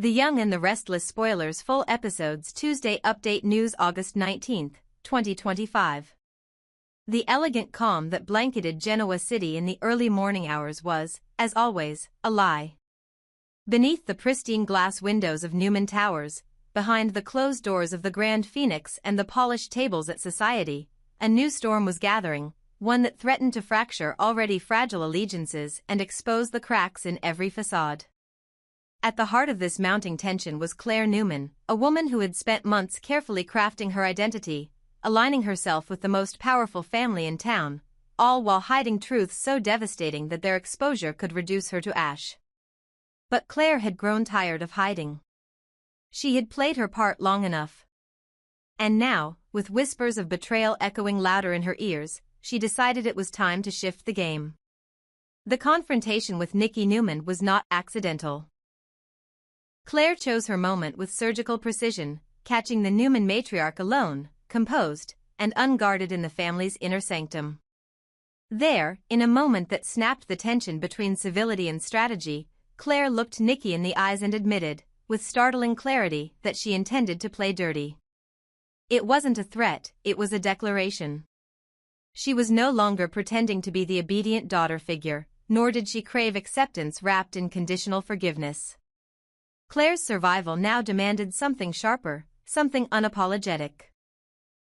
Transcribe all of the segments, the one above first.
The Young and the Restless spoilers full episodes Tuesday update news August 19, 2025. The elegant calm that blanketed Genoa City in the early morning hours was, as always, a lie. Beneath the pristine glass windows of Newman Towers, behind the closed doors of the Grand Phoenix and the polished tables at Society, a new storm was gathering, one that threatened to fracture already fragile allegiances and expose the cracks in every facade. At the heart of this mounting tension was Clare Newman, a woman who had spent months carefully crafting her identity, aligning herself with the most powerful family in town, all while hiding truths so devastating that their exposure could reduce her to ash. But Clare had grown tired of hiding. She had played her part long enough. And now, with whispers of betrayal echoing louder in her ears, she decided it was time to shift the game. The confrontation with Nikki Newman was not accidental. Clare chose her moment with surgical precision, catching the Newman matriarch alone, composed, and unguarded in the family's inner sanctum. There, in a moment that snapped the tension between civility and strategy, Clare looked Nikki in the eyes and admitted, with startling clarity, that she intended to play dirty. It wasn't a threat, it was a declaration. She was no longer pretending to be the obedient daughter figure, nor did she crave acceptance wrapped in conditional forgiveness. Clare's survival now demanded something sharper, something unapologetic.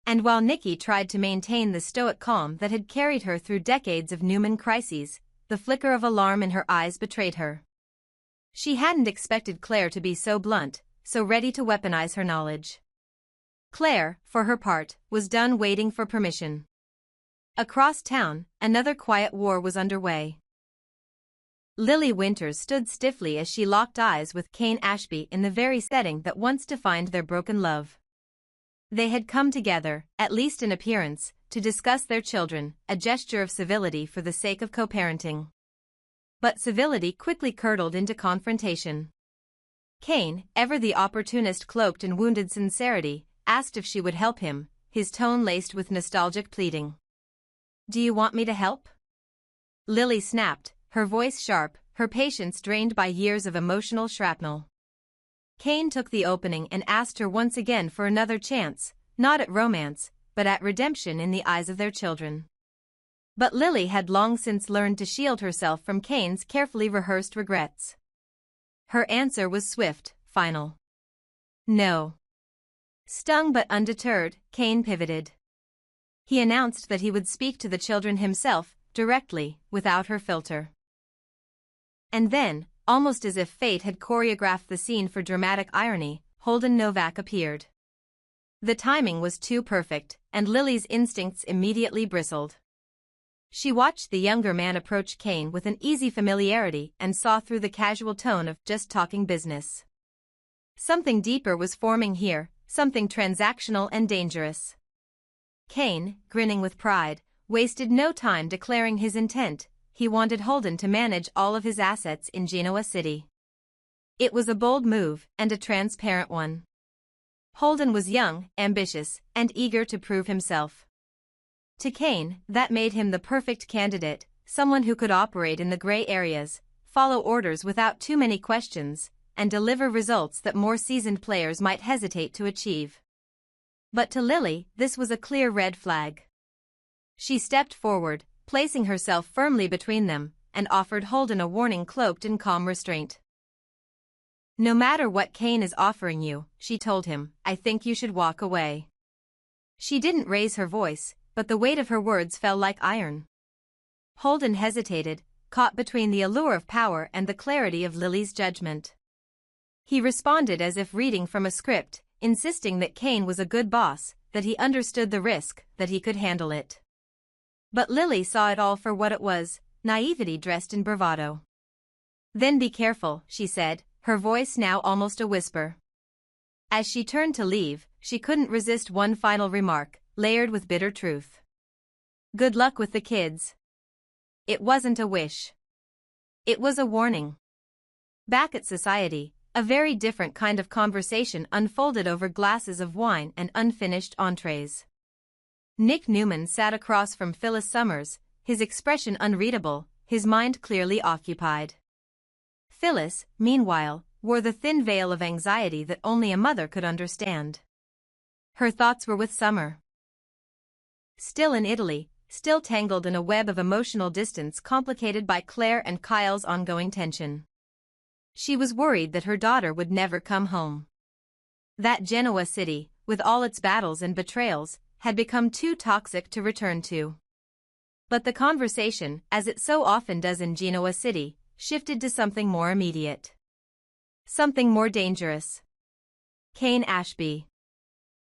And while Nikki tried to maintain the stoic calm that had carried her through decades of Newman crises, the flicker of alarm in her eyes betrayed her. She hadn't expected Clare to be so blunt, so ready to weaponize her knowledge. Clare, for her part, was done waiting for permission. Across town, another quiet war was underway. Lily Winters stood stiffly as she locked eyes with Cain Ashby in the very setting that once defined their broken love. They had come together, at least in appearance, to discuss their children, a gesture of civility for the sake of co-parenting. But civility quickly curdled into confrontation. Cain, ever the opportunist cloaked in wounded sincerity, asked if she would help him, his tone laced with nostalgic pleading. "Do you want me to help?" Lily snapped, her voice sharp, her patience drained by years of emotional shrapnel. Cain took the opening and asked her once again for another chance, not at romance, but at redemption in the eyes of their children. But Lily had long since learned to shield herself from Cain's carefully rehearsed regrets. Her answer was swift, final. No. Stung but undeterred, Cain pivoted. He announced that he would speak to the children himself, directly, without her filter. And then, almost as if fate had choreographed the scene for dramatic irony, Holden Novak appeared. The timing was too perfect, and Lily's instincts immediately bristled. She watched the younger man approach Cain with an easy familiarity and saw through the casual tone of just talking business. Something deeper was forming here, something transactional and dangerous. Cain, grinning with pride, wasted no time declaring his intent. He wanted Holden to manage all of his assets in Genoa City. It was a bold move, and a transparent one. Holden was young, ambitious, and eager to prove himself. To Cain, that made him the perfect candidate, someone who could operate in the gray areas, follow orders without too many questions, and deliver results that more seasoned players might hesitate to achieve. But to Lily, this was a clear red flag. She stepped forward, placing herself firmly between them, and offered Holden a warning cloaked in calm restraint. "No matter what Cain is offering you," she told him, "I think you should walk away." She didn't raise her voice, but the weight of her words fell like iron. Holden hesitated, caught between the allure of power and the clarity of Lily's judgment. He responded as if reading from a script, insisting that Cain was a good boss, that he understood the risk, that he could handle it. But Lily saw it all for what it was, naivety dressed in bravado. "Then be careful," she said, her voice now almost a whisper. As she turned to leave, she couldn't resist one final remark, layered with bitter truth. "Good luck with the kids." It wasn't a wish. It was a warning. Back at Society, a very different kind of conversation unfolded over glasses of wine and unfinished entrees. Nick Newman sat across from Phyllis Summers, his expression unreadable, his mind clearly occupied. Phyllis, meanwhile, wore the thin veil of anxiety that only a mother could understand. Her thoughts were with Summer. Still in Italy, still tangled in a web of emotional distance complicated by Claire and Kyle's ongoing tension. She was worried that her daughter would never come home. That Genoa city, with all its battles and betrayals, had become too toxic to return to. But the conversation, as it so often does in Genoa City, shifted to something more immediate. Something more dangerous. Cain Ashby.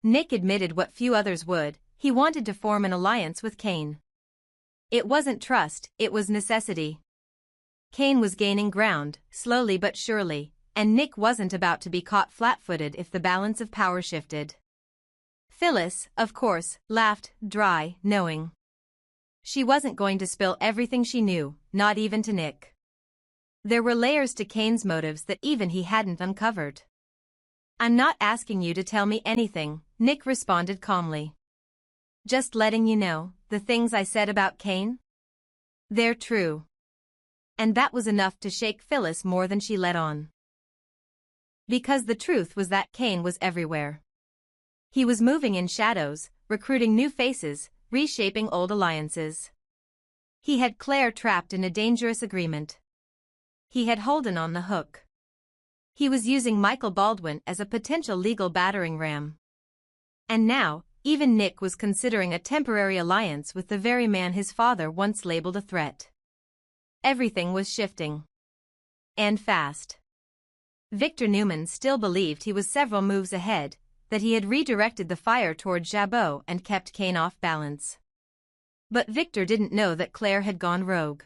Nick admitted what few others would: he wanted to form an alliance with Cain. It wasn't trust, it was necessity. Cain was gaining ground, slowly but surely, and Nick wasn't about to be caught flat-footed if the balance of power shifted. Phyllis, of course, laughed, dry, knowing. She wasn't going to spill everything she knew, not even to Nick. There were layers to Cain's motives that even he hadn't uncovered. "I'm not asking you to tell me anything," Nick responded calmly. "Just letting you know, the things I said about Cain? They're true." And that was enough to shake Phyllis more than she let on. Because the truth was that Cain was everywhere. He was moving in shadows, recruiting new faces, reshaping old alliances. He had Clare trapped in a dangerous agreement. He had Holden on the hook. He was using Michael Baldwin as a potential legal battering ram. And now, even Nick was considering a temporary alliance with the very man his father once labeled a threat. Everything was shifting. And fast. Victor Newman still believed he was several moves ahead, that he had redirected the fire toward Jabot and kept Cain off balance. But Victor didn't know that Clare had gone rogue.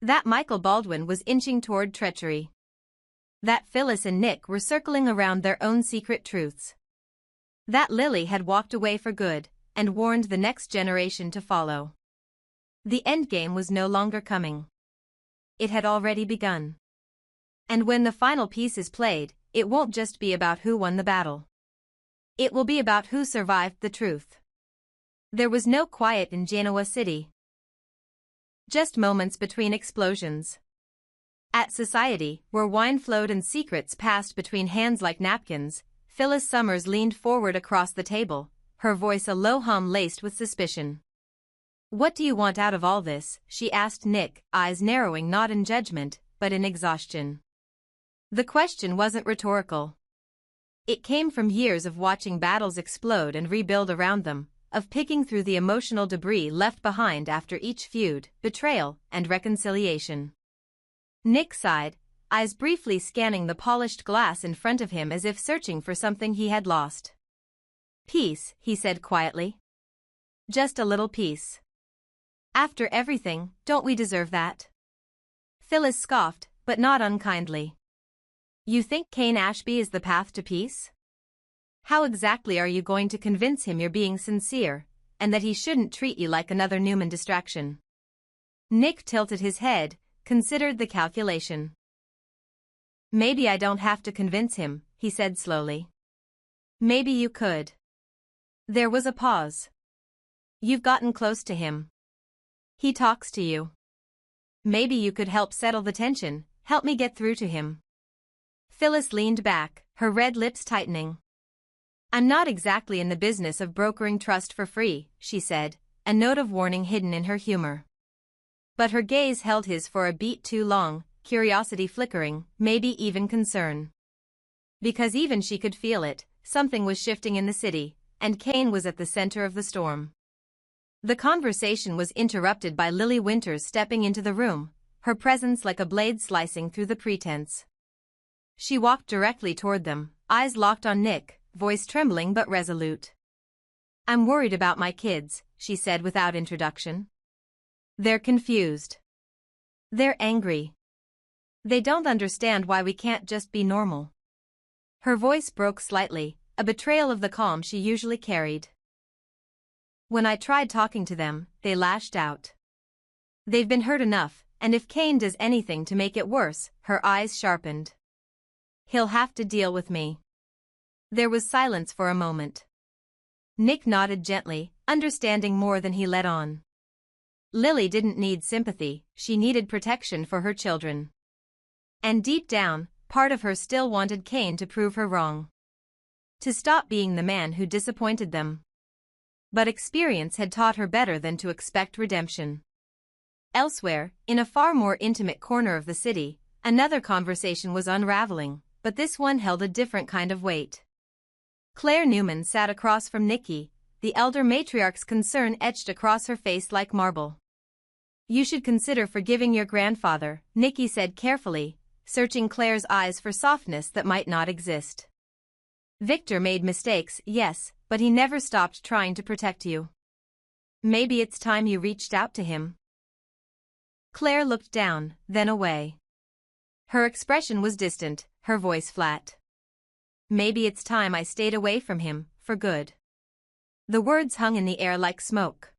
That Michael Baldwin was inching toward treachery. That Phyllis and Nick were circling around their own secret truths. That Lily had walked away for good, and warned the next generation to follow. The endgame was no longer coming. It had already begun. And when the final piece is played, it won't just be about who won the battle. It will be about who survived the truth. There was no quiet in Genoa City. Just moments between explosions. At Society, where wine flowed and secrets passed between hands like napkins, Phyllis Summers leaned forward across the table, her voice a low hum laced with suspicion. "What do you want out of all this?" she asked Nick, eyes narrowing not in judgment, but in exhaustion. The question wasn't rhetorical. It came from years of watching battles explode and rebuild around them, of picking through the emotional debris left behind after each feud, betrayal, and reconciliation. Nick sighed, eyes briefly scanning the polished glass in front of him as if searching for something he had lost. "Peace," he said quietly. "Just a little peace. After everything, don't we deserve that?" Phyllis scoffed, but not unkindly. "You think Cain Ashby is the path to peace? How exactly are you going to convince him you're being sincere, and that he shouldn't treat you like another Newman distraction?" Nick tilted his head, considered the calculation. "Maybe I don't have to convince him," he said slowly. "Maybe you could." There was a pause. "You've gotten close to him. He talks to you. Maybe you could help settle the tension, help me get through to him." Phyllis leaned back, her red lips tightening. "I'm not exactly in the business of brokering trust for free," she said, a note of warning hidden in her humor. But her gaze held his for a beat too long, curiosity flickering, maybe even concern. Because even she could feel it, something was shifting in the city, and Cain was at the center of the storm. The conversation was interrupted by Lily Winters stepping into the room, her presence like a blade slicing through the pretense. She walked directly toward them, eyes locked on Nick, voice trembling but resolute. "I'm worried about my kids," she said without introduction. "They're confused. They're angry. They don't understand why we can't just be normal." Her voice broke slightly, a betrayal of the calm she usually carried. "When I tried talking to them, they lashed out. They've been hurt enough, and if Cain does anything to make it worse," her eyes sharpened, "he'll have to deal with me." There was silence for a moment. Nick nodded gently, understanding more than he let on. Lily didn't need sympathy, she needed protection for her children. And deep down, part of her still wanted Cain to prove her wrong. To stop being the man who disappointed them. But experience had taught her better than to expect redemption. Elsewhere, in a far more intimate corner of the city, another conversation was unraveling, but this one held a different kind of weight. Claire Newman sat across from Nikki, the elder matriarch's concern etched across her face like marble. "You should consider forgiving your grandfather," Nikki said carefully, searching Claire's eyes for softness that might not exist. "Victor made mistakes, yes, but he never stopped trying to protect you. Maybe it's time you reached out to him." Claire looked down, then away. Her expression was distant, her voice flat. "Maybe it's time I stayed away from him, for good." The words hung in the air like smoke.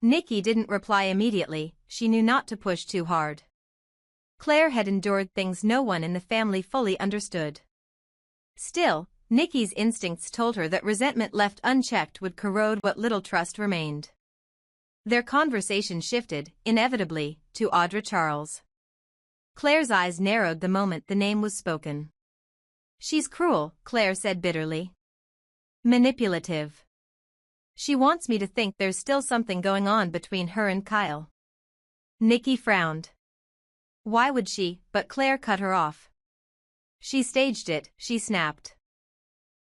Nikki didn't reply immediately, she knew not to push too hard. Claire had endured things no one in the family fully understood. Still, Nikki's instincts told her that resentment left unchecked would corrode what little trust remained. Their conversation shifted, inevitably, to Audra Charles. Claire's eyes narrowed the moment the name was spoken. "She's cruel," Claire said bitterly. "Manipulative. She wants me to think there's still something going on between her and Kyle." Nikki frowned. Why would she? But Claire cut her off. "She staged it," she snapped.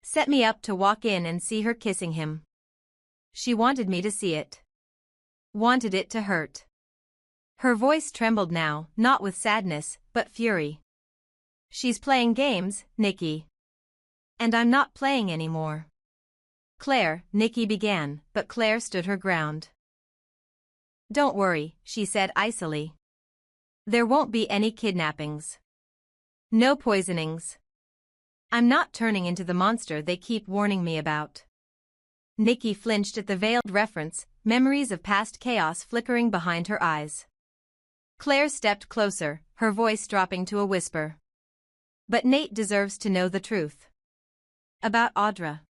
"Set me up to walk in and see her kissing him. She wanted me to see it. Wanted it to hurt." Her voice trembled now, not with sadness, but fury. "She's playing games, Nikki. And I'm not playing anymore." "Claire," Nikki began, but Claire stood her ground. "Don't worry," she said icily. "There won't be any kidnappings. No poisonings. I'm not turning into the monster they keep warning me about." Nikki flinched at the veiled reference, memories of past chaos flickering behind her eyes. Claire stepped closer, her voice dropping to a whisper. "But Nate deserves to know the truth. About Audra.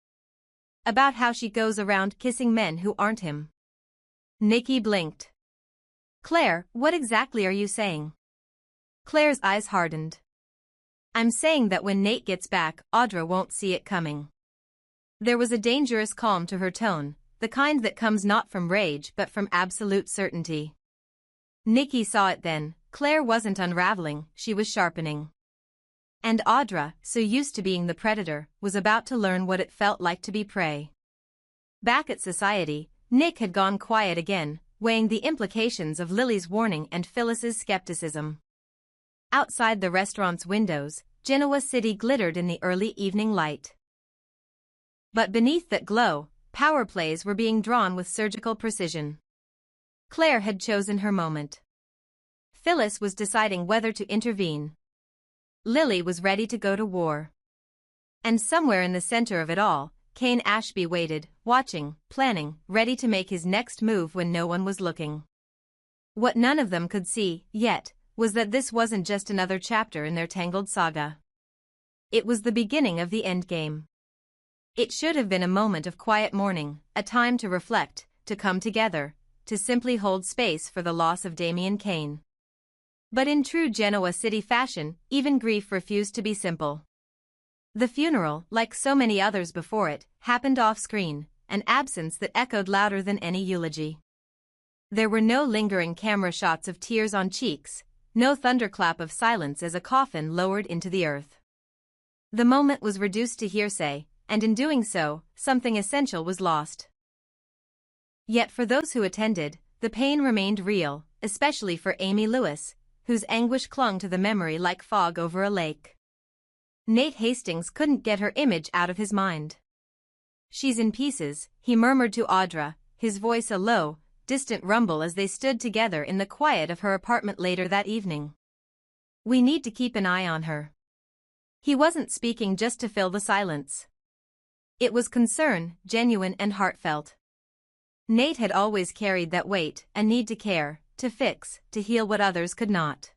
About how she goes around kissing men who aren't him." Nikki blinked. "Claire, what exactly are you saying?" Claire's eyes hardened. "I'm saying that when Nate gets back, Audra won't see it coming." There was a dangerous calm to her tone, the kind that comes not from rage but from absolute certainty. Nikki saw it then. Claire wasn't unraveling, she was sharpening. And Audra, so used to being the predator, was about to learn what it felt like to be prey. Back at society, Nick had gone quiet again, weighing the implications of Lily's warning and Phyllis's skepticism. Outside the restaurant's windows, Genoa City glittered in the early evening light. But beneath that glow, power plays were being drawn with surgical precision. Claire had chosen her moment. Phyllis was deciding whether to intervene. Lily was ready to go to war. And somewhere in the center of it all, Cain Ashby waited, watching, planning, ready to make his next move when no one was looking. What none of them could see, yet, was that this wasn't just another chapter in their tangled saga. It was the beginning of the endgame. It should have been a moment of quiet mourning, a time to reflect, to come together, to simply hold space for the loss of Damien Cain. But in true Genoa City fashion, even grief refused to be simple. The funeral, like so many others before it, happened off-screen, an absence that echoed louder than any eulogy. There were no lingering camera shots of tears on cheeks, no thunderclap of silence as a coffin lowered into the earth. The moment was reduced to hearsay, and in doing so, something essential was lost. Yet for those who attended, the pain remained real, especially for Amy Lewis, whose anguish clung to the memory like fog over a lake. Nate Hastings couldn't get her image out of his mind. "She's in pieces," he murmured to Audra, his voice a low, distant rumble as they stood together in the quiet of her apartment later that evening. "We need to keep an eye on her." He wasn't speaking just to fill the silence. It was concern, genuine and heartfelt. Nate had always carried that weight, a need to care, to fix, to heal what others could not.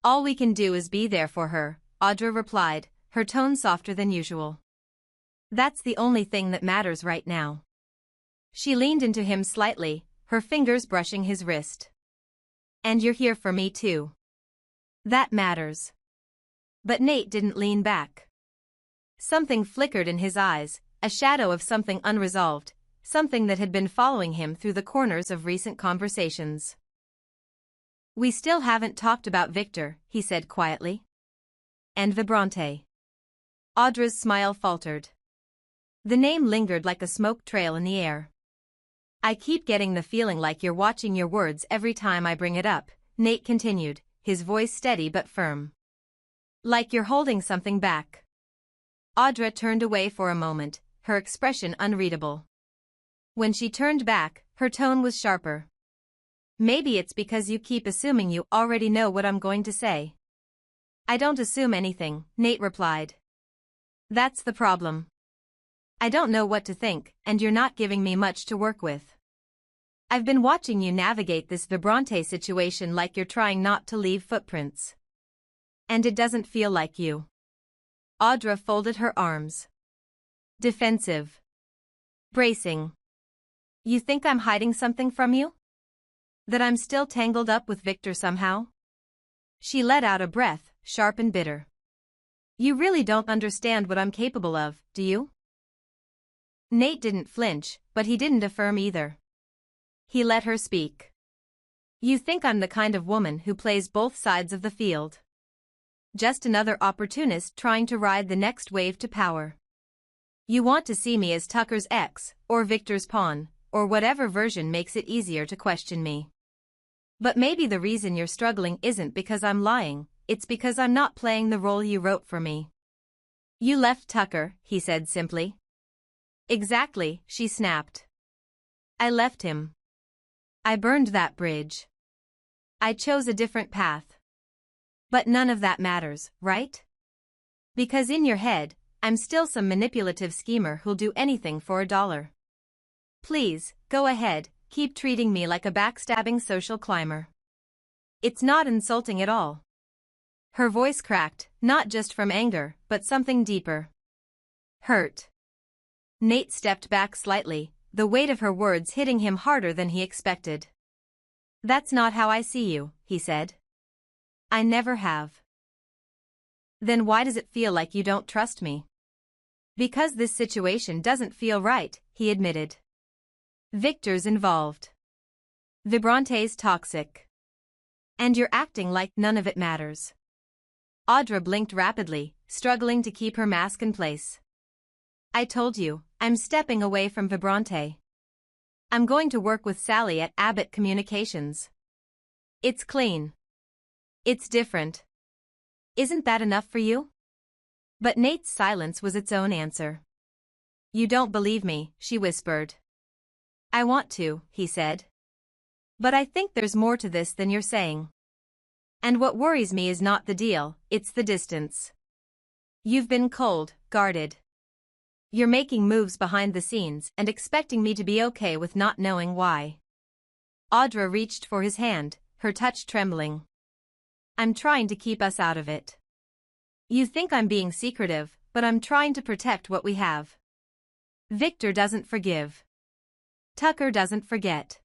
"All we can do is be there for her," Audra replied, her tone softer than usual. "That's the only thing that matters right now." She leaned into him slightly, her fingers brushing his wrist. "And you're here for me too. That matters. But Nate didn't lean back. Something flickered in his eyes, a shadow of something unresolved, something that had been following him through the corners of recent conversations. "We still haven't talked about Victor," he said quietly. "And Vibrante." Audra's smile faltered. The name lingered like a smoke trail in the air. "I keep getting the feeling like you're watching your words every time I bring it up," Nate continued, his voice steady but firm. "Like you're holding something back." Audra turned away for a moment, her expression unreadable. When she turned back, her tone was sharper. "Maybe it's because you keep assuming you already know what I'm going to say." "I don't assume anything," Nate replied. "That's the problem. I don't know what to think, and you're not giving me much to work with. I've been watching you navigate this Vibrante situation like you're trying not to leave footprints. And it doesn't feel like you." Audra folded her arms. Defensive. Bracing. "You think I'm hiding something from you? That I'm still tangled up with Victor somehow?" She let out a breath, sharp and bitter. "You really don't understand what I'm capable of, do you?" Nate didn't flinch, but he didn't affirm either. He let her speak. "You think I'm the kind of woman who plays both sides of the field. Just another opportunist trying to ride the next wave to power. You want to see me as Tucker's ex, or Victor's pawn, or whatever version makes it easier to question me. But maybe the reason you're struggling isn't because I'm lying, it's because I'm not playing the role you wrote for me." "You left Tucker," he said simply. "Exactly," she snapped. "I left him. I burned that bridge. I chose a different path. But none of that matters, right? Because in your head, I'm still some manipulative schemer who'll do anything for $1. Please, go ahead, keep treating me like a backstabbing social climber. It's not insulting at all." Her voice cracked, not just from anger, but something deeper. Hurt. Nate stepped back slightly, the weight of her words hitting him harder than he expected. "That's not how I see you," he said. "I never have." "Then why does it feel like you don't trust me?" "Because this situation doesn't feel right," he admitted. "Victor's involved. Vibrante's toxic. And you're acting like none of it matters." Audra blinked rapidly, struggling to keep her mask in place. "I told you, I'm stepping away from Vibrante. I'm going to work with Sally at Abbott Communications. It's clean. It's different. Isn't that enough for you?" But Nate's silence was its own answer. "You don't believe me," she whispered. "I want to," he said. "But I think there's more to this than you're saying. And what worries me is not the deal, it's the distance. You've been cold, guarded. You're making moves behind the scenes and expecting me to be okay with not knowing why." Audra reached for his hand, her touch trembling. "I'm trying to keep us out of it. You think I'm being secretive, but I'm trying to protect what we have. Victor doesn't forgive. Tucker doesn't forget.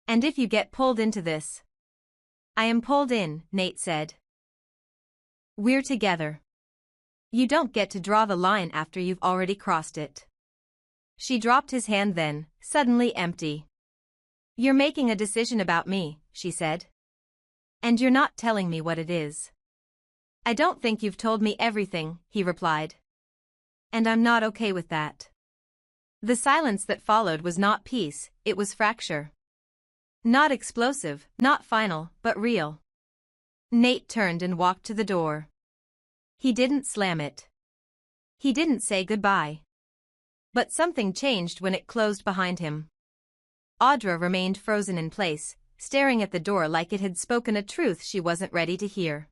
And if you get pulled into this—" "I am pulled in," Nate said. "We're together. You don't get to draw the line after you've already crossed it." She dropped his hand then, suddenly empty. "You're making a decision about me," she said. "And you're not telling me what it is." "I don't think you've told me everything," he replied. "And I'm not okay with that." The silence that followed was not peace, it was fracture. Not explosive, not final, but real. Nate turned and walked to the door. He didn't slam it. He didn't say goodbye. But something changed when it closed behind him. Audra remained frozen in place, staring at the door like it had spoken a truth she wasn't ready to hear.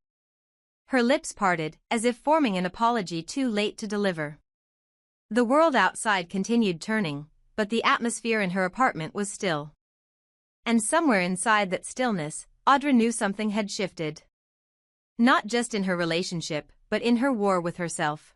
Her lips parted, as if forming an apology too late to deliver. The world outside continued turning, but the atmosphere in her apartment was still. And somewhere inside that stillness, Audra knew something had shifted. Not just in her relationship, but in her war with herself.